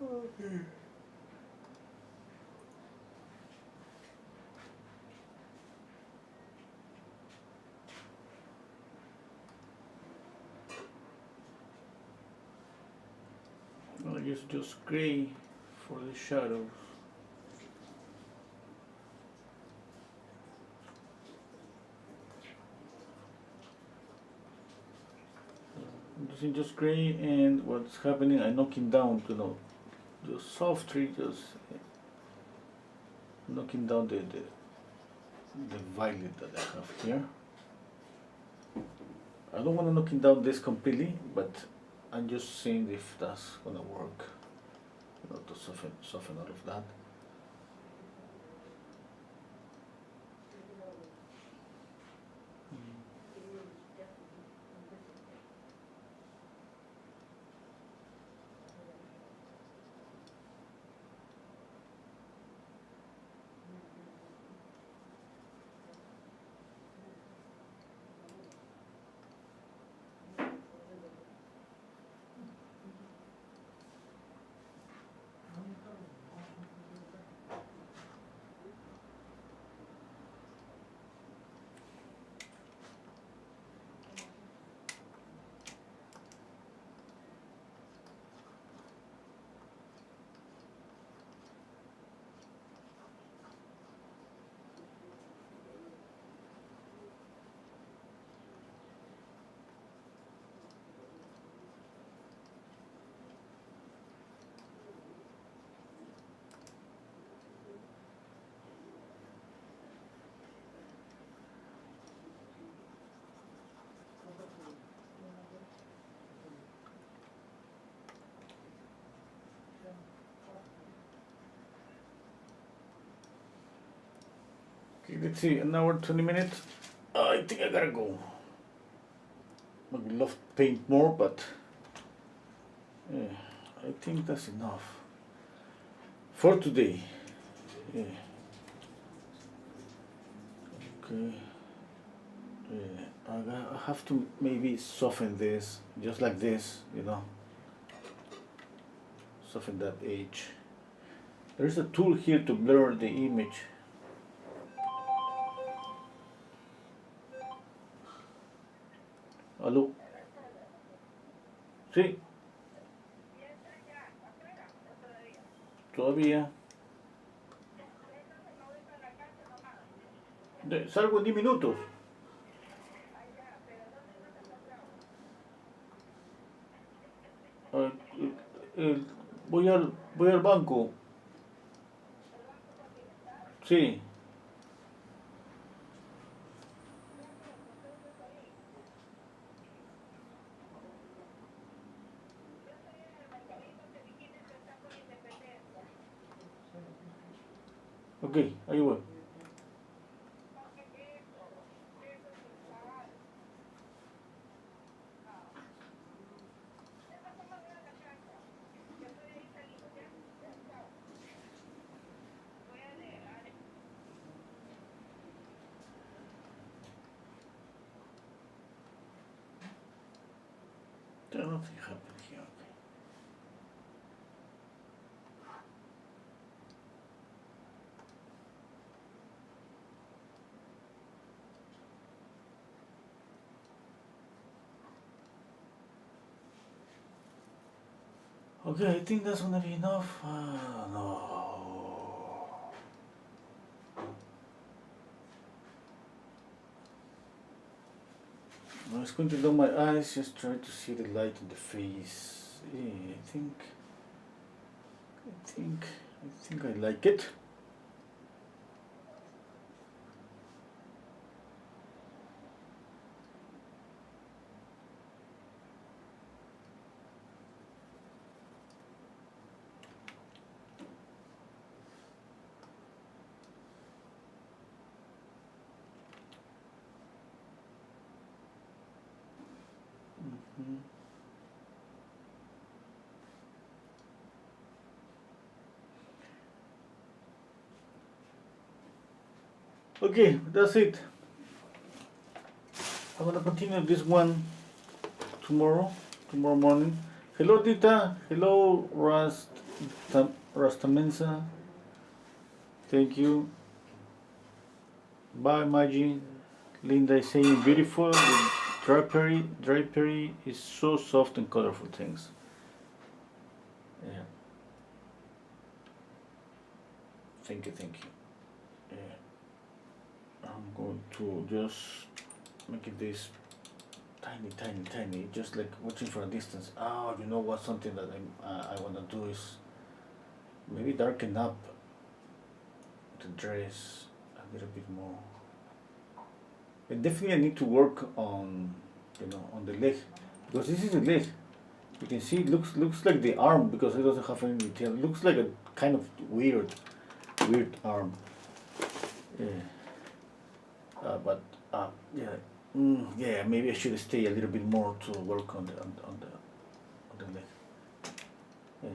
Speaker 1: Okay. I'll use just gray for the shadows. I'm using just gray, and what's happening, I'm knocking down, just softly, just knocking down the violet that I have here. I don't want to knock down this completely, but I'm just seeing if that's gonna work, to soften all of that. Okay, let's see, an hour, 20 minutes. I think I gotta go. I would love to paint more, but yeah, I think that's enough for today. Yeah. Okay. Yeah. I have to maybe soften this, just like this, you know. Soften that edge. There's a tool here to blur the image. ¿Aló? Sí, todavía. Salgo en 10 minutos. Eh, eh, voy al banco. Sí. Ok, ahí voy. Nothing happened here. Okay, I think that's gonna be enough. No. I was going to do my eyes, just try to see the light in the face. Yeah, I think I like it. Mm-hmm. Okay, that's it. I'm gonna continue this one tomorrow morning. Hello, Tita. Hello, Rastamensa. Thank you. Bye, Maggie. Linda is saying beautiful. The drapery is so soft and colorful. Things. Yeah. Thank you. Yeah. I'm going to just make it this tiny, just like watching from a distance. Oh, you know what? Something that I wanna do is maybe darken up the dress a little bit more. And definitely I need to work on, on the leg, because this is the leg. You can see it looks like the arm because it doesn't have any detail. It looks like a kind of weird arm. Yeah. But yeah, yeah. Maybe I should stay a little bit more to work on the leg. Yeah.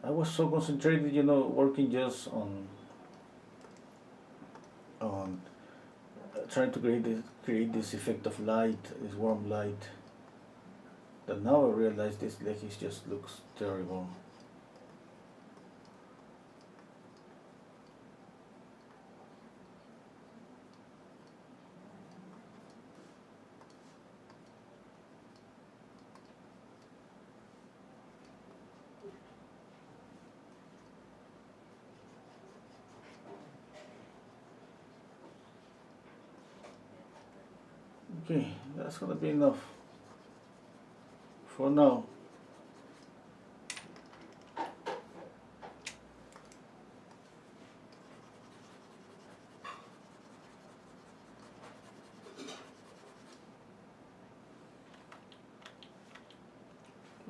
Speaker 1: I was so concentrated, working just on trying to create this effect of light, this warm light. That now I realize this leg just looks terrible. Okay, that's gonna be enough for now.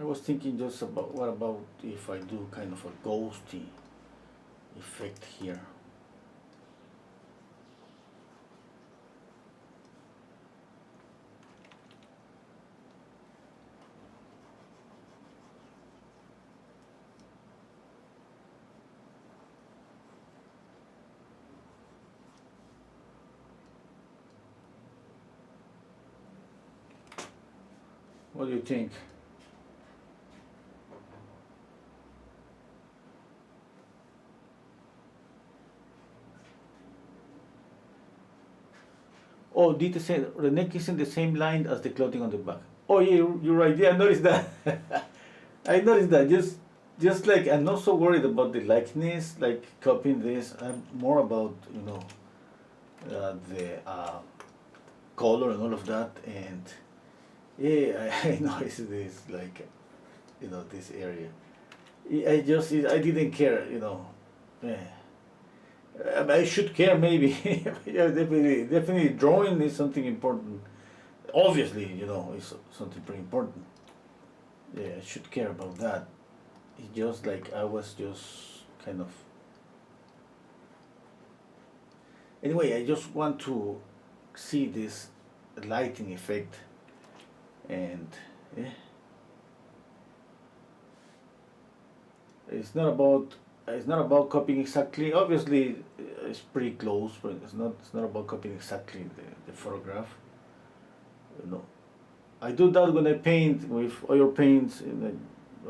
Speaker 1: I was thinking just about what about if I do kind of a ghosty effect here. What do you think? Oh, did the neck is in the same line as the clothing on the back. Oh yeah, you're right. Yeah, I noticed that. I noticed that. Just like I'm not so worried about the likeness, like copying this. I'm more about the color and all of that. And yeah, I noticed this like this area. I didn't care. Yeah. I should care maybe. Yeah, definitely. Drawing is something important. Obviously, it's something pretty important. Yeah, I should care about that. It's just like I was just kind of. Anyway, I just want to see this lighting effect, and yeah, it's not about copying exactly. Obviously, it's pretty close, but it's not about copying exactly the photograph. You know, I do that when I paint with oil paints, and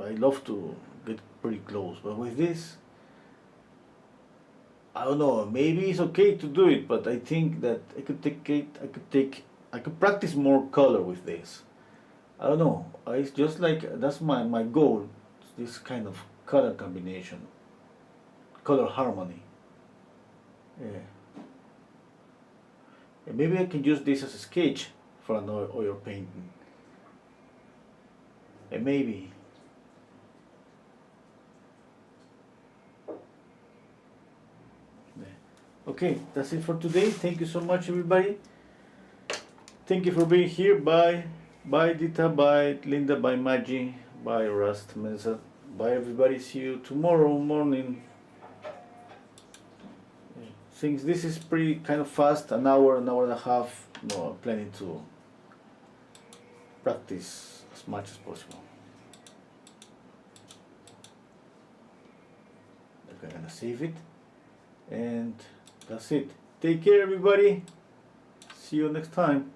Speaker 1: I love to get pretty close. But with this, I don't know. Maybe it's okay to do it, but I think that I could take it. I could practice more color with this. I don't know. It's just like that's my goal. This kind of color combination, color harmony. Yeah. And maybe I can use this as a sketch for an oil painting. And maybe. Yeah. Okay, that's it for today. Thank you so much, everybody. Thank you for being here. Bye. Bye, Dita. Bye, Linda. Bye, Maggie. Bye, Rust Mesa. Bye, everybody. See you tomorrow morning. Since this is pretty kind of fast, an hour and a half, I'm planning to practice as much as possible. Okay, I'm gonna save it, and that's it. Take care, everybody. See you next time.